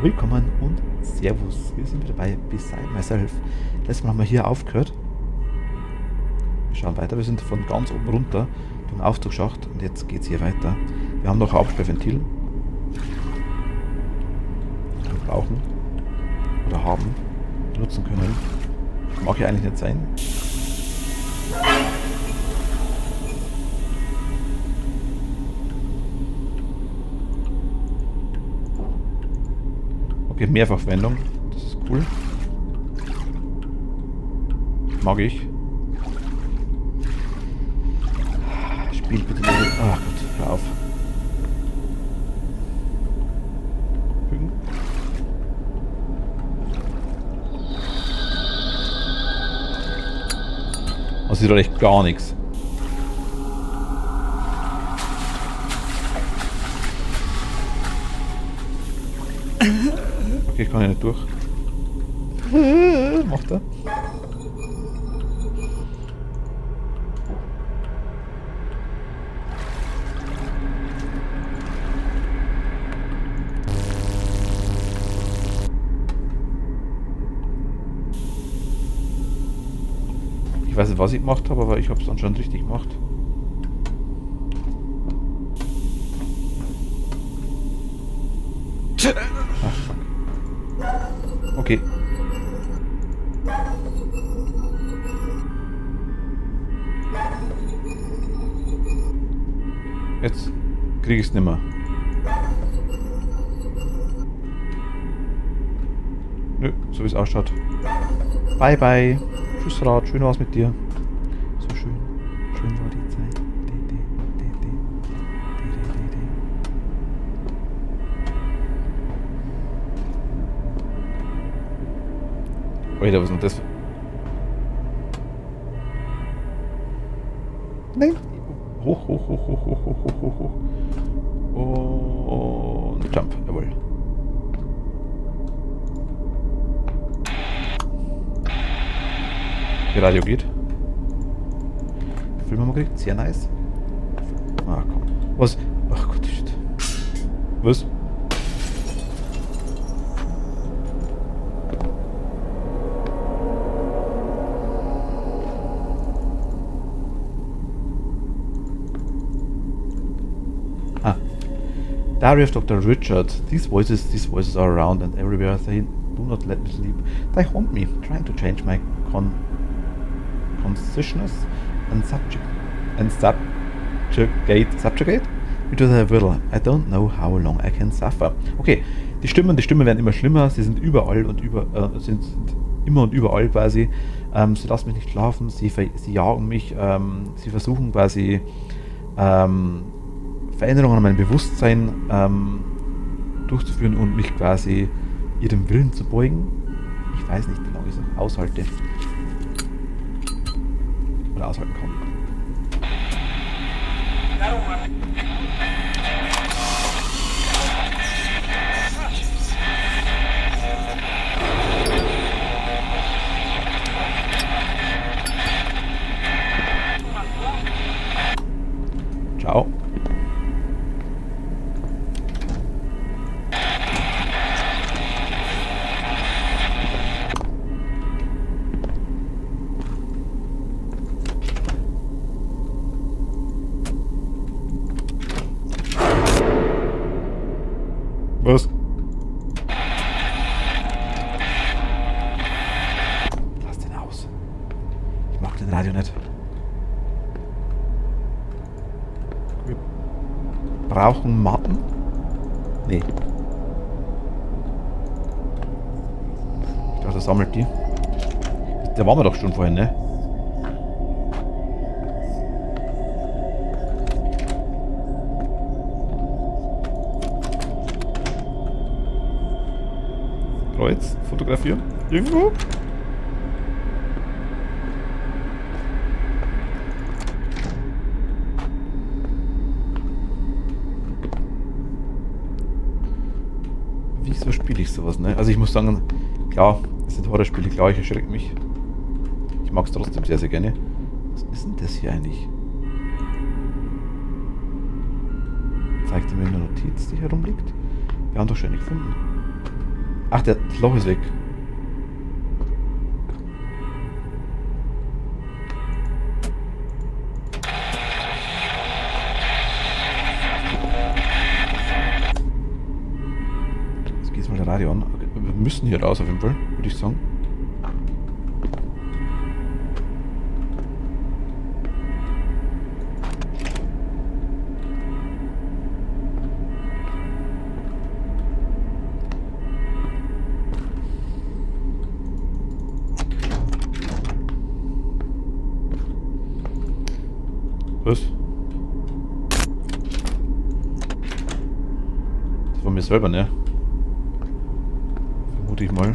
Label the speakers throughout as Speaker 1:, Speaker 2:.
Speaker 1: Willkommen und Servus. Wir sind wieder bei Beside Myself. Letztes Mal haben wir hier aufgehört. Wir schauen weiter. Wir sind von ganz oben runter durch den Aufzugsschacht und jetzt geht es hier weiter. Wir haben noch ein Absperrventil. Wir brauchen oder haben, nutzen können. Mag ja eigentlich nicht sein. Okay, Mehrfachverwendung. Das ist cool. Mag ich. Spiel bitte Level. Ach Gott, hör auf. Fügen. Das sieht doch echt gar nichts. Okay, ich kann ja nicht durch. Macht er. Ich weiß nicht, was ich gemacht habe, aber ich habe es anscheinend richtig gemacht. Ach, fuck. Okay. Jetzt kriege ich es nicht mehr. Nö, so wie es ausschaut. Bye bye. Tschüss Rad, schön war's mit dir. So schön. Schön war die Zeit. Alter, was ist denn das? Nein! Hoch, hoch, hoch, hoch, hoch, hoch, hoch, hoch, hoch. Und Jump, jawohl. Die Radio geht. Film haben wir gekriegt, sehr nice. Ah, komm. Was? Ach Gott, shit. Was? Diary of Dr. Richard. These voices are around and everywhere. They do not let me sleep. They haunt me, trying to change my consciousness and subjugate me to their will. I don't know how long I can suffer. Okay, die Stimmen werden immer schlimmer. Sie sind überall und sind immer und überall quasi. Sie lassen mich nicht schlafen. Sie jagen mich. Sie versuchen quasi Veränderungen an meinem Bewusstsein durchzuführen und mich quasi ihrem Willen zu beugen. Ich weiß nicht, wie lange ich es noch aushalte. Oder aushalten kann. Ciao. Was? Lass den aus. Ich mag den Radio nicht. Wir brauchen Matten? Nee. Ich dachte, das sammelt die. Da waren wir doch schon vorhin, ne? Kreuz fotografieren. Irgendwo? Wieso spiele ich sowas, ne? Also ich muss sagen, klar, das sind Horrorspiele, klar, ich erschrecke mich. Ich mag es trotzdem sehr, sehr gerne. Was ist denn das hier eigentlich? Zeigt er mir eine Notiz, die herumliegt? Wir haben doch schon eine gefunden. Ach, das Loch ist weg. Jetzt geht mal das Radio an. Okay, wir müssen hier raus auf jeden Fall, würde ich sagen. Was? Das war mir selber, ne? Vermute ich mal.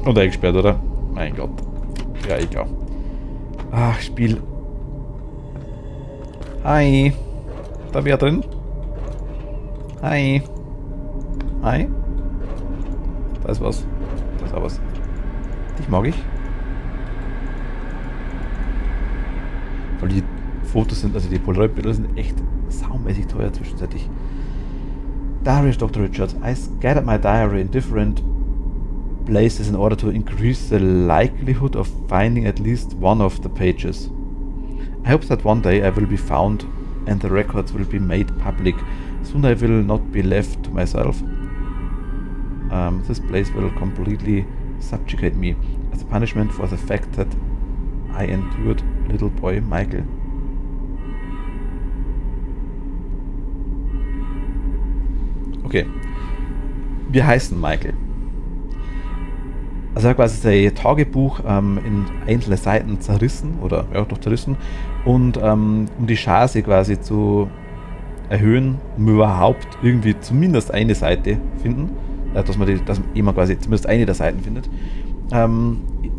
Speaker 1: Und eingesperrt, oder? Mein Gott. Ja, egal. Ach, Spiel. Hi. Da wer drin? Hi. Hi. Da ist was. Da ist auch was. Dich mag ich. Weil die Fotos sind, also die Polaroid-Bilder sind echt saumäßig teuer zwischenzeitlich. Diary of Dr. Richards. I scattered my diary in different places in order to increase the likelihood of finding at least one of the pages. I hope that one day I will be found and the records will be made public. Soon I will not be left to myself. This place will completely subjugate me as a punishment for the fact that I endured little boy Michael. Okay. Wir heißen Michael. Also er hat quasi sein Tagebuch in einzelne Seiten zerrissen, oder ja doch zerrissen, und um die Chance quasi zu erhöhen, um überhaupt irgendwie zumindest eine Seite finden, dass man quasi zumindest eine der Seiten findet. Er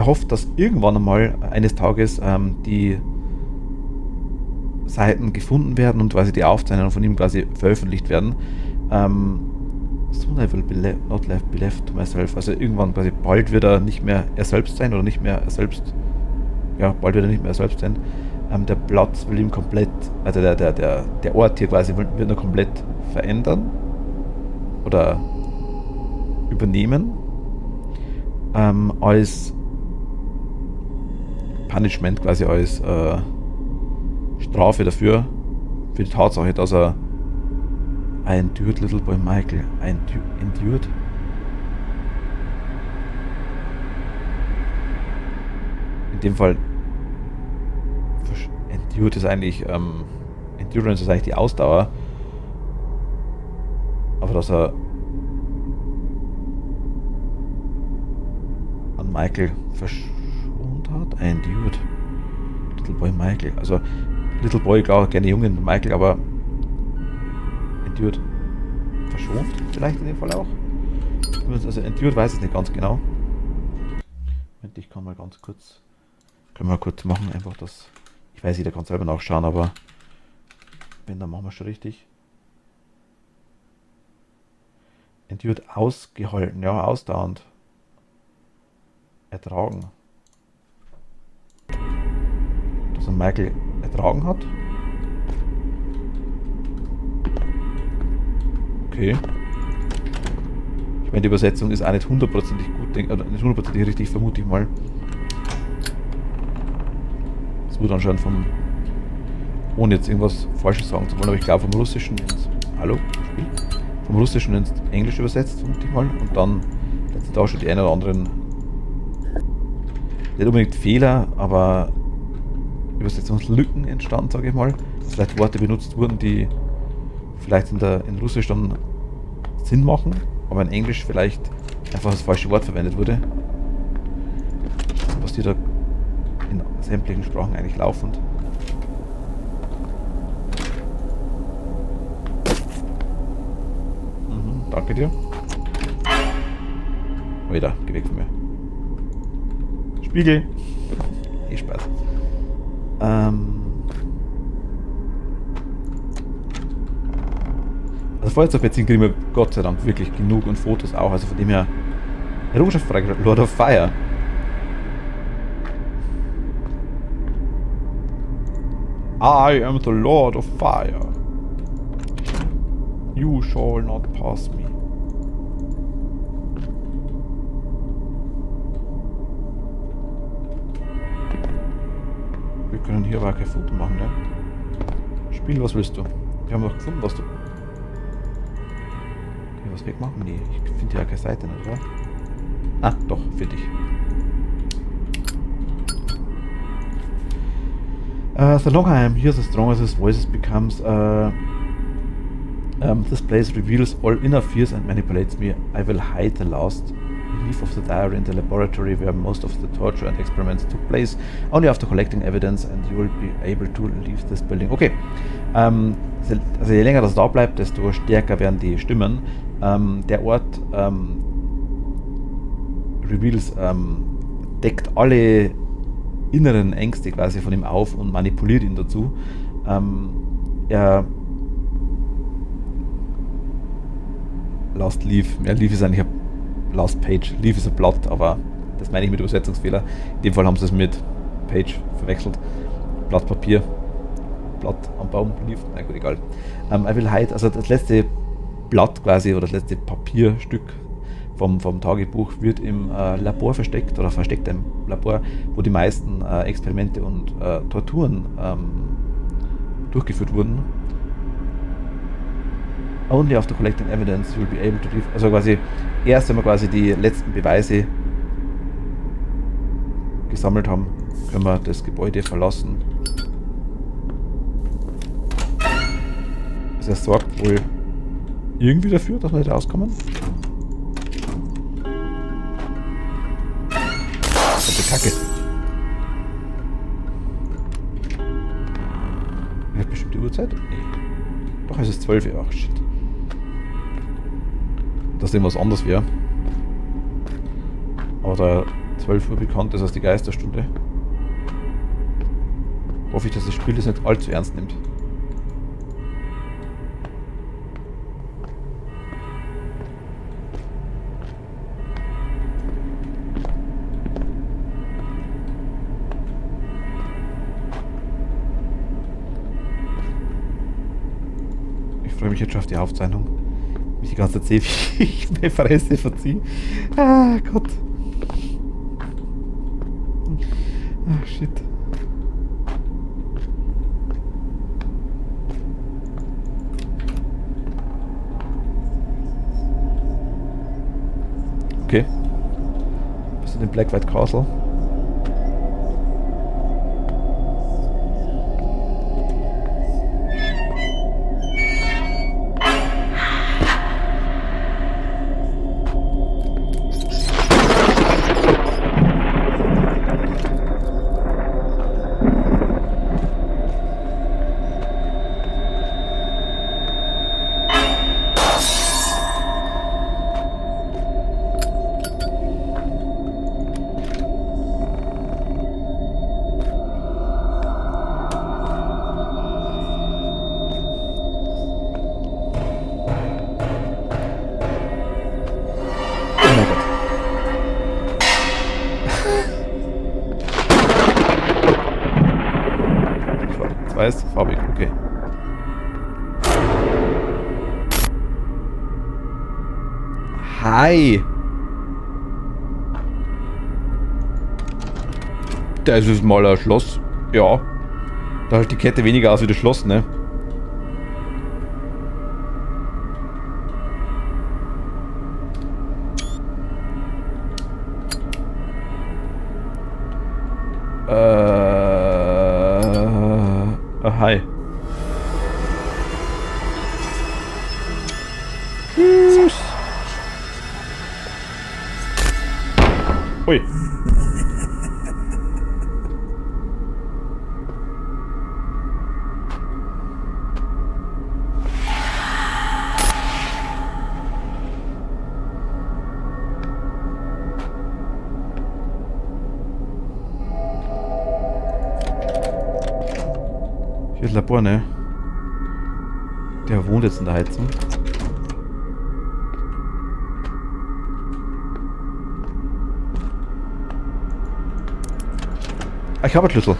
Speaker 1: hofft, dass irgendwann einmal eines Tages die Seiten gefunden werden und quasi die Aufzeichnungen von ihm quasi veröffentlicht werden. Soon I will not be left to myself. Also irgendwann quasi bald wird er nicht mehr er selbst sein oder nicht mehr er selbst. Ja, bald wird er nicht mehr er selbst sein. Der Platz will ihm komplett, also der Ort hier quasi wird er komplett verändern oder übernehmen. Als Punishment, quasi als Strafe dafür, für die Tatsache, dass er I endured little boy Michael. Endured? In dem Fall endured ist eigentlich Endurance ist eigentlich die Ausdauer. Aber dass er an Michael verschont hat? I endured little boy Michael. Also Little Boy, klar, gerne Jungen Michael, aber endured verschont vielleicht in dem Fall auch. Also endured weiß ich nicht ganz genau. Moment, ich kann mal ganz kurz, können wir mal kurz machen, einfach das, ich weiß, jeder kann selber nachschauen, aber wenn, dann machen wir schon richtig. Endured ausgehalten, ja, ausdauernd. Ertragen. Dass er Michael ertragen hat. Okay. Ich meine, die Übersetzung ist auch nicht hundertprozentig gut, oder nicht hundertprozentig richtig, vermute ich mal. Das wurde anscheinend vom, ohne jetzt irgendwas Falsches sagen zu wollen, aber ich glaube vom Russischen ins, hallo, Spiel? Vom Russischen ins Englische übersetzt, vermute ich mal. Und dann sind da schon die ein oder anderen, nicht unbedingt Fehler, aber Übersetzungslücken entstanden, sage ich mal. Dass vielleicht Worte benutzt wurden, die vielleicht in Russisch dann Sinn machen, aber in Englisch vielleicht einfach das falsche Wort verwendet wurde. Das passiert da in sämtlichen Sprachen eigentlich laufend. Danke dir. Wieder, geh weg von mir. Spiegel. Spaß. Also Feuerzeugbeziehen kriegen wir Gott sei Dank wirklich genug und Fotos auch. Also von dem her, Errungenschaft freigeschaltet, Lord of Fire. I am the Lord of Fire. You shall not pass me. Wir können hier aber kein Foto machen, ne? Spiel, was willst du? Wir haben doch gefunden, was du... Okay, was wegmachen wir nicht? Ich finde ja keine Seite nicht, oder? Ah, doch, für dich. The longer I am here, the stronger this voice becomes. This place reveals all inner fears and manipulates me. I will hide the last leaf of the diary in the laboratory where most of the torture and experiments took place. Only after collecting evidence and you will be able to leave this building. Okay. Also je länger das da bleibt, desto stärker werden die Stimmen. Der Ort reveals, deckt alle inneren Ängste quasi von ihm auf und manipuliert ihn dazu. Er Last Leaf, ja, Leaf ist eigentlich Last Page, Leaf ist ein Blatt, aber das meine ich mit Übersetzungsfehler. In dem Fall haben sie es mit Page verwechselt. Blatt Papier, Blatt am Baum, Leaf, na gut, egal. I will hide, also das letzte Blatt quasi, oder das letzte Papierstück vom Tagebuch wird im Labor versteckt, oder versteckt im Labor, wo die meisten Experimente und Torturen durchgeführt wurden. Only after collecting evidence you'll be able to leave. Also quasi erst, wenn wir quasi die letzten Beweise gesammelt haben, können wir das Gebäude verlassen. Also es sorgt wohl irgendwie dafür, dass wir nicht rauskommen. Kacke. Hat bestimmt die Uhrzeit? Nee. Doch, es ist 12 Uhr. Ach, shit. Dass dem was anderes wäre. Aber da 12 Uhr bekannt ist als die Geisterstunde, hoffe ich, dass das Spiel das nicht allzu ernst nimmt. Ich freue mich jetzt schon auf die Aufzeichnung. Mich die ganze Zeit sehe, wie ich meine Fresse verziehe. Ah, Gott. Ah, shit. Okay. Bist du in Black White Castle? Weiß, farbig, okay. Hi! Das ist mal ein Schloss. Ja. Da hat die Kette weniger aus wie das Schloss, ne? Hi. Tschüss. Ui. Hier ist Labor, ne? Der wohnt jetzt in der Heizung. Ah, ich habe einen Schlüssel.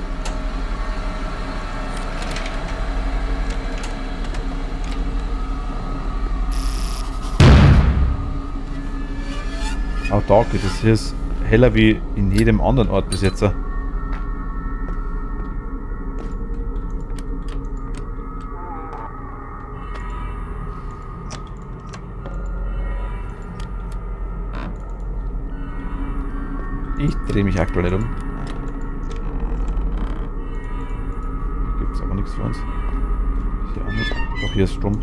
Speaker 1: Oh, danke, das hier ist heller wie in jedem anderen Ort bis jetzt. Ich drehe mich aktuell nicht um. Hier gibt es aber nichts für uns. Hier auch nicht. Doch, hier ist Strom.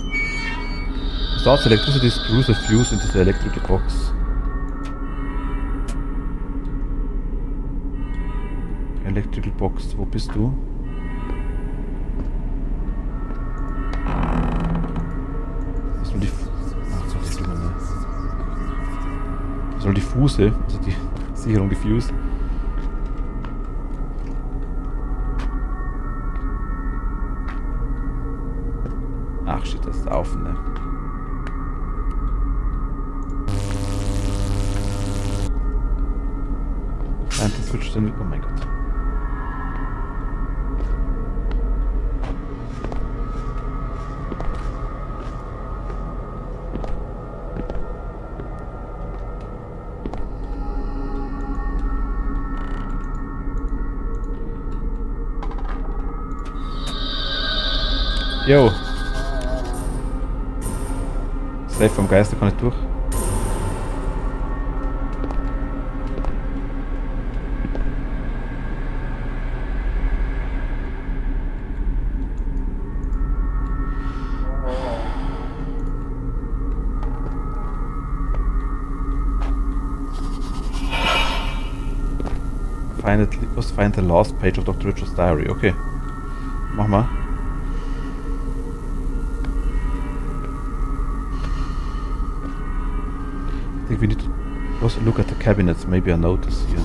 Speaker 1: Starts electricity screws the fuse into the electrical box. Electrical Box, wo bist du? Was soll die... Ach, so die Stimme, ne? Was soll die Fuße, also die Sicherung diffused. Ach shit, das ist auf, ne? Nein, das switcht dann... Oh mein Gott. Jo. Safe vom Geister kann ich durch. Find the last page of Dr. Richard's diary. Okay. Mach mal. I think we need to also look at the cabinets. Maybe a notice here.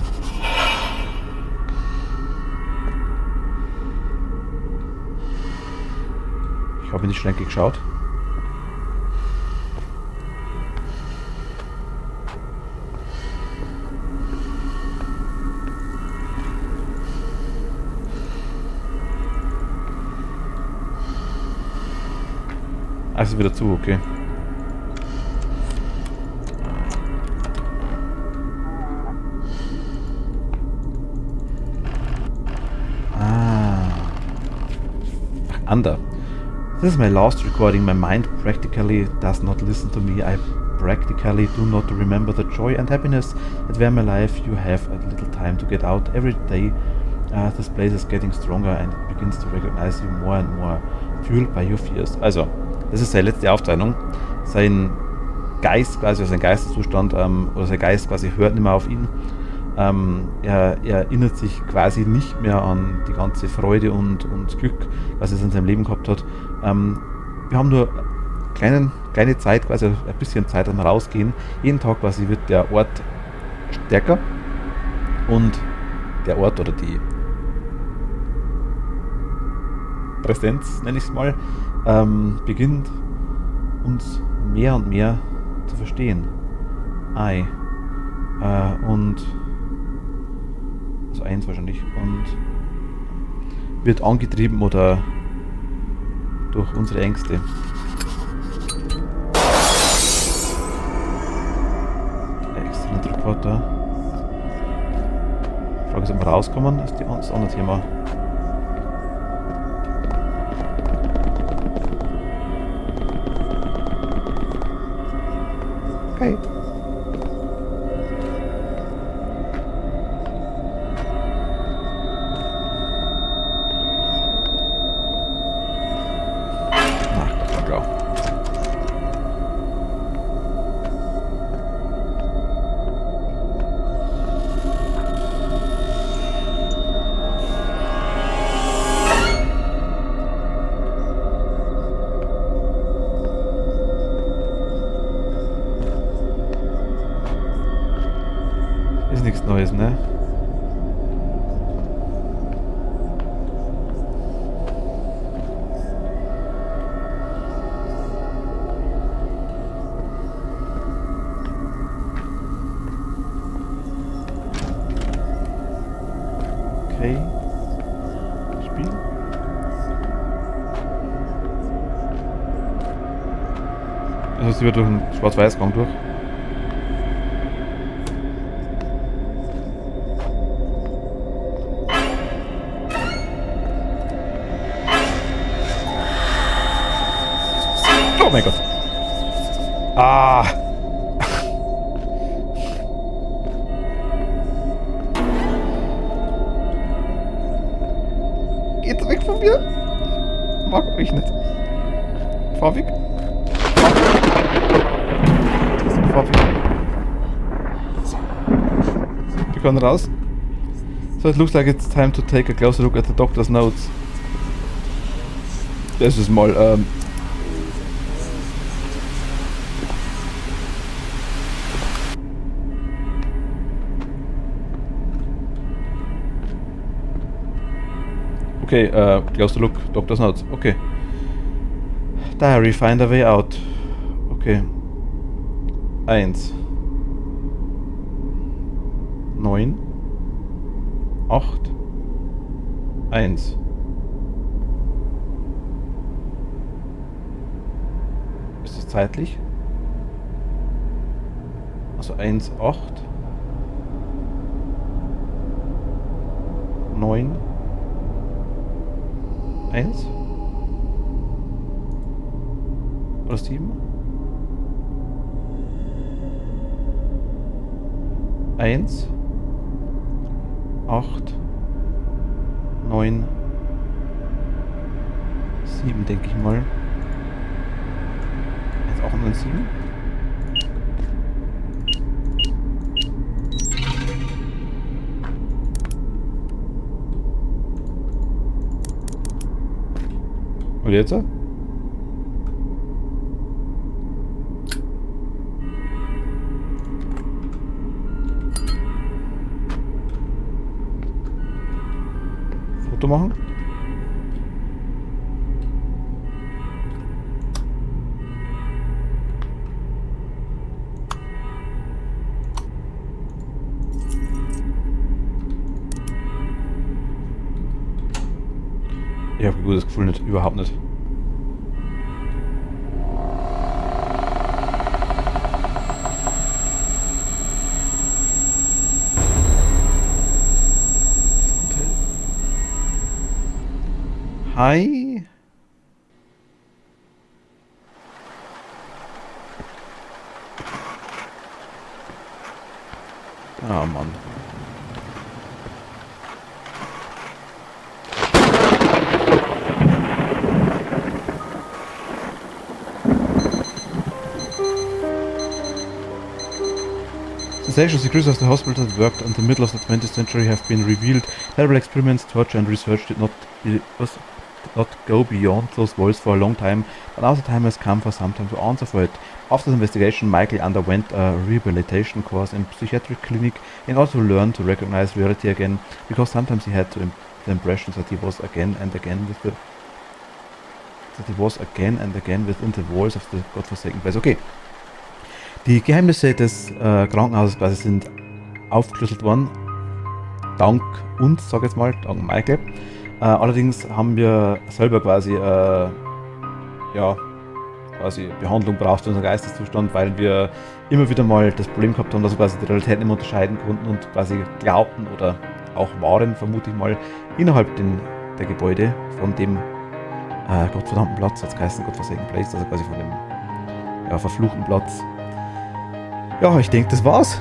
Speaker 1: Ich habe in die Schränke geschaut. Also wieder zu, okay. Under. This is my last recording. My mind practically does not listen to me. I practically do not remember the joy and happiness that were my life. You have a little time to get out every day. This place is getting stronger and it begins to recognize you more and more, fueled by your fears. Also, das ist seine letzte Aufzeichnung. Sein Geist quasi, sein Geisteszustand oder sein Geist quasi hört nicht mehr auf ihn. Er erinnert sich quasi nicht mehr an die ganze Freude und Glück, was er in seinem Leben gehabt hat. Wir haben nur kleine Zeit, quasi ein bisschen Zeit, dass wir rausgehen. Jeden Tag quasi wird der Ort stärker und der Ort oder die Präsenz, nenne ich es mal, beginnt uns mehr und mehr zu verstehen. Und also eins wahrscheinlich, und wird angetrieben oder durch unsere Ängste. Excellent Reporter. Die Frage ist, ob wir rauskommen, ist das andere Thema. Okay. Ist nichts Neues, ne? Okay. Spiel. Also sie wird durch einen Schwarz-Weiß-Gang durch. weg von mir! Ich mag euch nicht. Fahr weg. Fahr weg. Wir können raus. So, it looks like it's time to take a closer look at the doctor's notes. Das ist mal, okay, closer look, doctor's notes, okay. Diary, find a way out. Okay. 1. 9. 8. 1. Ist es zeitlich? Also 1, 8. 9. 1. Oder 7? 1. 8. 9. 7, denke ich mal. 1, 8, 9, 7. Und jetzt? Foto machen? Ich habe ein gutes Gefühl nicht, überhaupt nicht. Hi. Ah, Mann. Sensational secrets of the hospital that worked in the middle of the 20th century have been revealed. Terrible experiments, torture and research did not go beyond those walls for a long time, but now the time has come for sometime to answer for it. After the investigation, Michael underwent a rehabilitation course in psychiatric clinic in order to learn to recognize reality again, because sometimes he had the impression that he was again and again within the walls of the godforsaken place. Okay. Die Geheimnisse des Krankenhauses quasi sind aufgeschlüsselt worden, dank uns, sag ich jetzt mal, dank Michael. Allerdings haben wir selber quasi, quasi Behandlung braucht für unseren Geisteszustand, weil wir immer wieder mal das Problem gehabt haben, dass wir quasi die Realität nicht mehr unterscheiden konnten und quasi glaubten oder auch waren, vermute ich mal, innerhalb der Gebäude von dem gottverdammten Platz, hat es geheißen, Godforsaken Place, also quasi von dem verfluchten Platz. Ja, ich denke, das war's.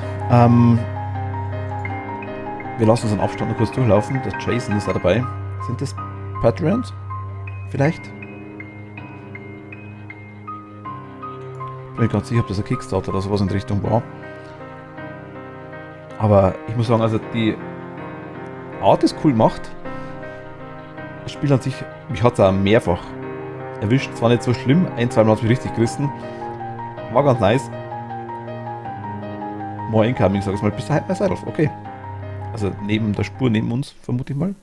Speaker 1: Wir lassen unseren Abstand noch kurz durchlaufen. Der Jason ist da dabei. Sind das Patreons? Vielleicht? Bin mir ganz sicher, ob das ein Kickstarter oder sowas in die Richtung war. Aber ich muss sagen, also die Art ist cool gemacht. Das Spiel an sich, mich hat es auch mehrfach erwischt. Zwar nicht so schlimm, ein, zwei Mal hat es mich richtig gerissen. War ganz nice. More incoming, sag ich mal, bis daheim myself. Okay. Also neben der Spur, neben uns, vermute ich mal.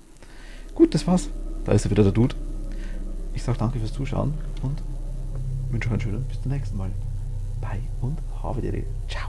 Speaker 1: Gut, das war's. Da ist er wieder, der Dude. Ich sag danke fürs Zuschauen und wünsche euch einen schönen bis zum nächsten Mal. Bye und habe die Ciao.